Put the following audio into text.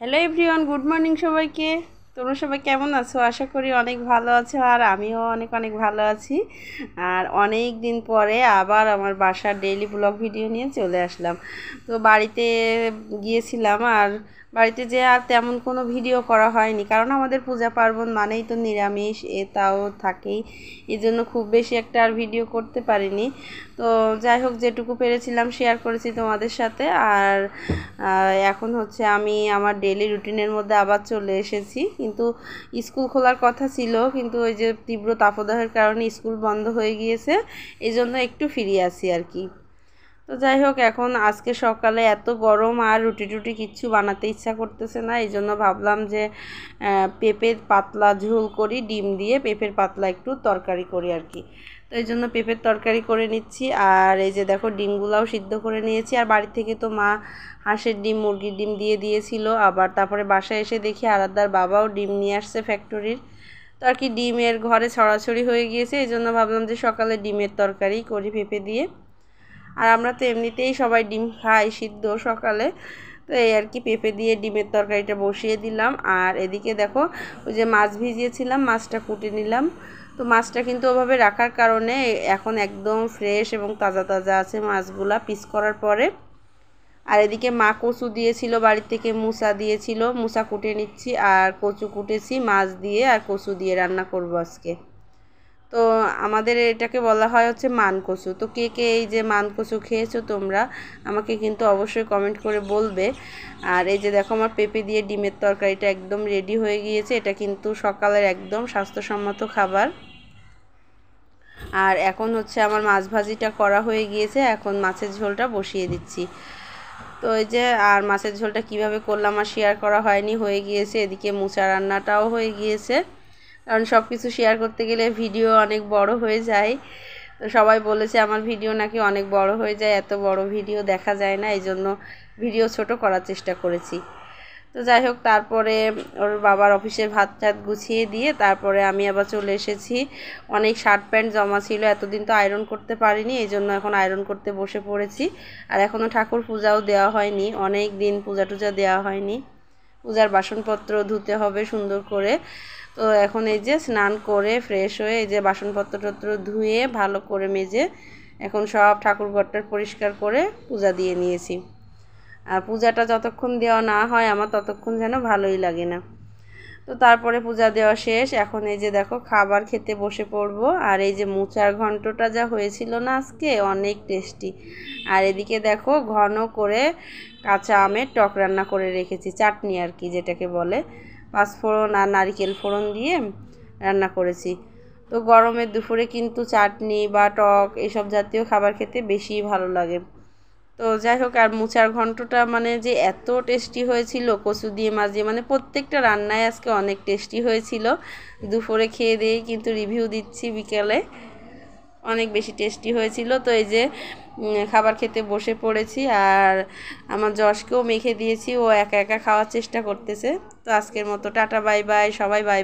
Hello everyone, good morning সবাইকে। তোমরা সবাই কেমন আছো? আশা করি অনেক ভালো আছো, আর আমিও অনেক অনেক ভালো আছি। আর অনেক দিন পরে আবার আমার বাসার ডেইলি ব্লগ ভিডিও নিয়ে চলে আসলাম। তো বাড়িতে গিয়েছিলাম, আর বাড়িতে যে আর তেমন কোনো ভিডিও করা হয়নি, কারণ আমাদের পূজা পার্বণ মানেই তো নিরামিষ, তাও থাকেই। এই জন্য খুব বেশি একটা আর ভিডিও করতে পারিনি। তো যাই হোক, যেটুকু পেরেছিলাম শেয়ার করেছি তোমাদের সাথে। আর এখন হচ্ছে আমি আমার ডেইলি রুটিনের মধ্যে আবার চলে এসেছি। কিন্তু স্কুল খোলার কথা ছিল, কিন্তু ওই যে তীব্র তাপদাহের কারণে স্কুল বন্ধ হয়ে গিয়েছে, এই জন্য একটু ফিরে আসি আর কি। তো যাই হোক, এখন আজকে সকালে এত গরম আর রুটি টুটি কিচ্ছু বানাতে ইচ্ছা করতেছে না, এই জন্য ভাবলাম যে পেঁপের পাতলা ঝোল করি, ডিম দিয়ে পেঁপের পাতলা একটু তরকারি করি আর কি। তো এই জন্য পেঁপের তরকারি করে নিচ্ছি। আর এই যে দেখো, ডিমগুলাও সিদ্ধ করে নিয়েছি। আর বাড়ি থেকে তো মা হাঁসের ডিম, মুরগির ডিম দিয়ে দিয়েছিল। আবার তারপরে বাসায় এসে দেখি আরাধ্যার বাবাও ডিম নিয়ে আসছে ফ্যাক্টরির। তো আর কি, ডিমের ঘরে ছড়াছড়ি হয়ে গিয়েছে, এই জন্য ভাবলাম যে সকালে ডিমের তরকারি করি পেঁপে দিয়ে। আর আমরা তো এমনিতেই সবাই ডিম খাই সিদ্ধ সকালে। তো এই আর কি, পেঁপে দিয়ে ডিমের তরকারিটা বসিয়ে দিলাম। আর এদিকে দেখো, ওই যে মাছ ভিজিয়েছিলাম, মাছটা কুটে নিলাম। তো মাছটা কিন্তু ওভাবে রাখার কারণে এখন একদম ফ্রেশ এবং তাজা তাজা আছে মাছগুলা পিস করার পরে। আর এদিকে মা কচু দিয়েছিল বাড়ি থেকে, মুসা দিয়েছিল, মুসা কুটে নিচ্ছি। আর কচু কুটেছি মাছ দিয়ে আর কচু দিয়ে রান্না করব আজকে। তো আমাদের এটাকে বলা হয় হচ্ছে মান কচু। তো কে কে এই যে মান কচু খেয়েছো তোমরা, আমাকে কিন্তু অবশ্যই কমেন্ট করে বলবে। আর এই যে দেখো, আমার পেঁপে দিয়ে ডিমের তরকারিটা একদম রেডি হয়ে গিয়েছে। এটা কিন্তু সকালের একদম স্বাস্থ্যসম্মত খাবার। আর এখন হচ্ছে আমার মাছ ভাজিটা করা হয়ে গিয়েছে, এখন মাছের ঝোলটা বসিয়ে দিচ্ছি। তো এই যে, আর মাছের ঝোলটা কিভাবে করলাম আর শেয়ার করা হয়নি, হয়ে গিয়েছে। এদিকে মোচা রান্নাটাও হয়ে গিয়েছে, কারণ সব কিছু শেয়ার করতে গেলে ভিডিও অনেক বড় হয়ে যায়। তো সবাই বলেছে আমার ভিডিও নাকি অনেক বড় হয়ে যায়, এত বড় ভিডিও দেখা যায় না, এই জন্য ভিডিও ছোট করার চেষ্টা করেছি। তো যাই হোক, তারপরে ওর বাবার অফিসের ভাত টাত গুছিয়ে দিয়ে তারপরে আমি আবার চলে এসেছি। অনেক শার্ট প্যান্ট জমা ছিল, এতদিন তো আয়রন করতে পারিনি, এই জন্য এখন আয়রন করতে বসে পড়েছি। আর এখনও ঠাকুর পূজাও দেওয়া হয়নি, অনেক দিন পূজা টুজা দেওয়া হয়নি। পূজার বাসনপত্র ধুতে হবে সুন্দর করে। তো এখন এই যে স্নান করে ফ্রেশ হয়ে এই যে বাসনপত্র ধুয়ে ভালো করে মেজে এখন সব ঠাকুরঘরটা পরিষ্কার করে পূজা দিয়ে নিয়েছি। আর পূজাটা যতক্ষণ দেওয়া না হয় আমার ততক্ষণ যেন ভালোই লাগে না। তো তারপরে পূজা দেওয়া শেষ, এখন এই যে দেখো খাবার খেতে বসে পড়বো। আর এই যে মোচার ঘন্টটা যা হয়েছিল না আজকে, অনেক টেস্টি। আর এদিকে দেখো, ঘন করে কাঁচা আমের টক রান্না করে রেখেছি, চাটনি আর কি যেটাকে বলে, পাঁচফোড়ন আর নারিকেল ফোড়ন দিয়ে রান্না করেছি। তো গরমের দুপুরে কিন্তু চাটনি বা টক এসব জাতীয় খাবার খেতে বেশি ভালো লাগে। তো যাই হোক, আর মোচার ঘন্টটা মানে যে এত টেস্টি হয়েছিল, কচু দিয়ে মাছ দিয়ে, মানে প্রত্যেকটা রান্নায় আজকে অনেক টেস্টি হয়েছিল। দুপুরে খেয়ে দিয়েই কিন্তু রিভিউ দিচ্ছি বিকেলে, অনেক বেশি টেস্টি হয়েছিল। তো এই যে খাবার খেতে বসে পড়েছি, আর আমার যশকেও মেখে দিয়েছি, ও একা একা খাওয়ার চেষ্টা করতেছে। তো আজকের মতো টাটা, বাই বাই সবাই, বাই।